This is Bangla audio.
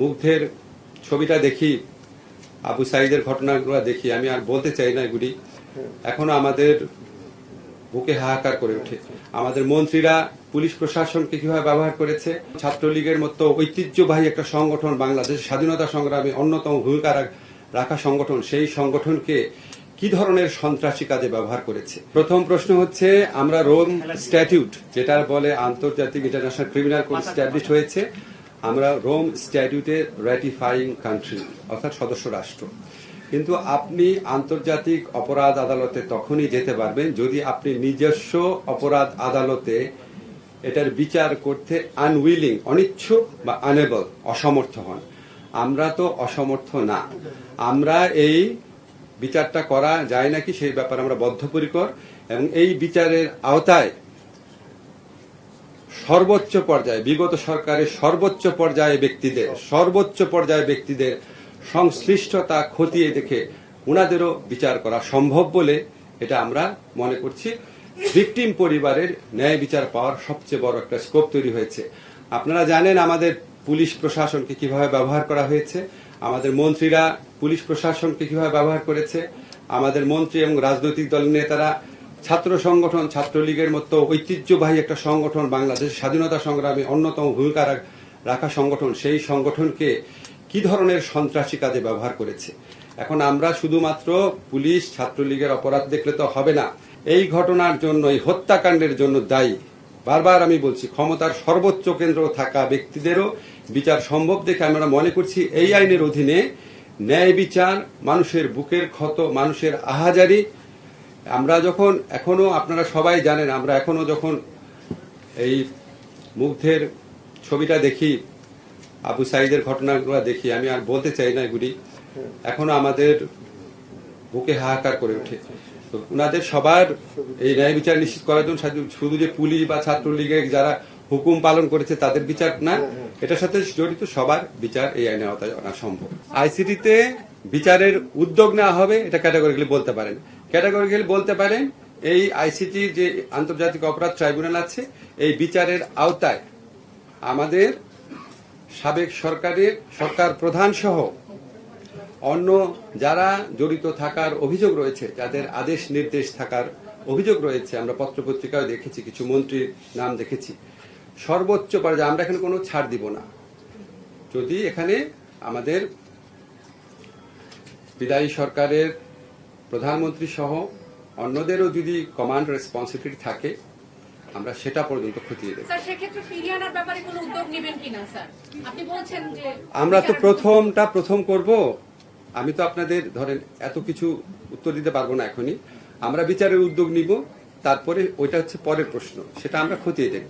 মুগ্ধের ছবিটা দেখি, আবু সাইদের ঘটনাগুলো দেখি, আমি আর বলতে চাই না এগুলি, এখনো আমাদের বুকে হাহাকার করে ওঠে। আমাদের মন্ত্রীরা পুলিশ প্রশাসনকে কিভাবে ব্যবহার করেছে। ছাত্রলীগের মতো ঐতিহ্যবাহী একটা সংগঠন, বাংলাদেশের স্বাধীনতা সংগ্রামে অন্যতম ভূমিকা রাখা সংগঠন, সেই সংগঠনকে কি ধরনের সন্ত্রাসী কাজে ব্যবহার করেছে। প্রথম প্রশ্ন হচ্ছে, আমরা রোম স্ট্যাটিউট, যেটা বলে আন্তর্জাতিক ইন্টারন্যাশনাল ক্রিমিনাল কোড স্ট্যাবলিশ হয়েছে, আমরা রোম স্ট্যাটিউটের রেটিফাইং কান্ট্রি, অর্থাৎ সদস্য রাষ্ট্র। কিন্তু আপনি আন্তর্জাতিক অপরাধ আদালতে তখনই যেতে পারবেন যদি আপনি নিজস্ব অপরাধ আদালতে এটার বিচার করতে আনউইলিং, অনিচ্ছুক বা আনএবল, অসমর্থ হন। আমরা তো অসমর্থ না। আমরা এই বিচারটা করা যায় নাকি সেই ব্যাপারে আমরা বদ্ধপরিকর, এবং এই বিচারের আওতায় সর্বোচ্চ পর্যায়ে, বিগত সরকারের সর্বোচ্চ পর্যায়ে ব্যক্তিদের সংশ্লিষ্টতা খতিয়ে দেখে উনাদেরও বিচার করা সম্ভব বলে এটা আমরা মনে করছি। ভিকটিম পরিবারের ন্যায় বিচার পাওয়ার সবচেয়ে বড় একটা স্কোপ তৈরি হয়েছে। আপনারা জানেন আমাদের পুলিশ প্রশাসনকে কিভাবে ব্যবহার করা হয়েছে, আমাদের মন্ত্রীরা পুলিশ প্রশাসনকে কিভাবে ব্যবহার করেছে, আমাদের মন্ত্রী এবং রাজনৈতিক দলের নেতারা ছাত্র সংগঠন, ছাত্রলীগের মতো ঐতিহ্যবাহী একটা সংগঠন, বাংলাদেশের স্বাধীনতা সংগ্রামে অন্যতম ভূমিকা রাখা সংগঠন, সেই সংগঠনকে কি ধরনের সন্ত্রাসী কাজে ব্যবহার করেছে। এখন আমরা শুধুমাত্র পুলিশ ছাত্রলীগের অপরাধ দেখলে তো হবে না। এই ঘটনার জন্য, এই হত্যাকাণ্ডের জন্য দায়ী, বারবার আমি বলছি, ক্ষমতার সর্বোচ্চ কেন্দ্র থাকা ব্যক্তিদেরও বিচার সম্ভব দেখে আমরা মনে করছি এই আইনের অধীনে ন্যায় বিচার, মানুষের বুকের ক্ষত, মানুষের আহাজারি। আমরা যখন এখনো, আপনারা সবাই জানেন, আমরা এখনো যখন এই মুগ্ধের ছবিটা দেখি, আবু সাইদের ঘটনাগুলো দেখি, আমি আর বলতে চাই না এগুলি, এখনো আমাদের বুকে হাহাকার করে ওঠে। তো উনাদের সবার এই ন্যায় বিচার নিশ্চিত করার জন্য শুধু যে পুলিশ বা ছাত্রলীগের যারা হুকুম পালন করেছে তাদের বিচার না, এটার সাথে জড়িত সবার বিচার এই আইনের আওতায় আনা সম্ভব। আইসিটিতে বিচারের উদ্যোগ নেওয়া হবে, এটা ক্যাটাগরিক্যালি বলতে পারেন। ক্যাটাগরিক্যালি বলতে পারেন, এই আইসিটি যে আন্তর্জাতিক অপরাধ ট্রাইব্যুনাল আছে, এই বিচারের আওতায় আমাদের সাবেক সরকার প্রধান সহ অন্য যারা জড়িত থাকার অভিযোগ রয়েছে, যাদের আদেশ নির্দেশ থাকার অভিযোগ রয়েছে, আমরা পত্রপত্রিকায় দেখেছি, কিছু মন্ত্রীর নাম দেখেছি, সর্বোচ্চ পর্যায়ে আমরা এখানে কোনো ছাড় দিব না। যদি এখানে আমাদের বিদায়ী সরকারের প্রধানমন্ত্রী সহ অন্যদেরও যদি কমান্ড রেসপন্সিবিলিটি থাকে, আমরা সেটা পর্যন্ত খতিয়ে দেব। আমরা তো প্রথম করব। আমি তো আপনাদের ধরেন এত কিছু উত্তর দিতে পারবো না এখনই। আমরা বিচারের উদ্যোগ নিব, তারপরে ওইটা হচ্ছে পরের প্রশ্ন, সেটা আমরা খতিয়ে দেখব।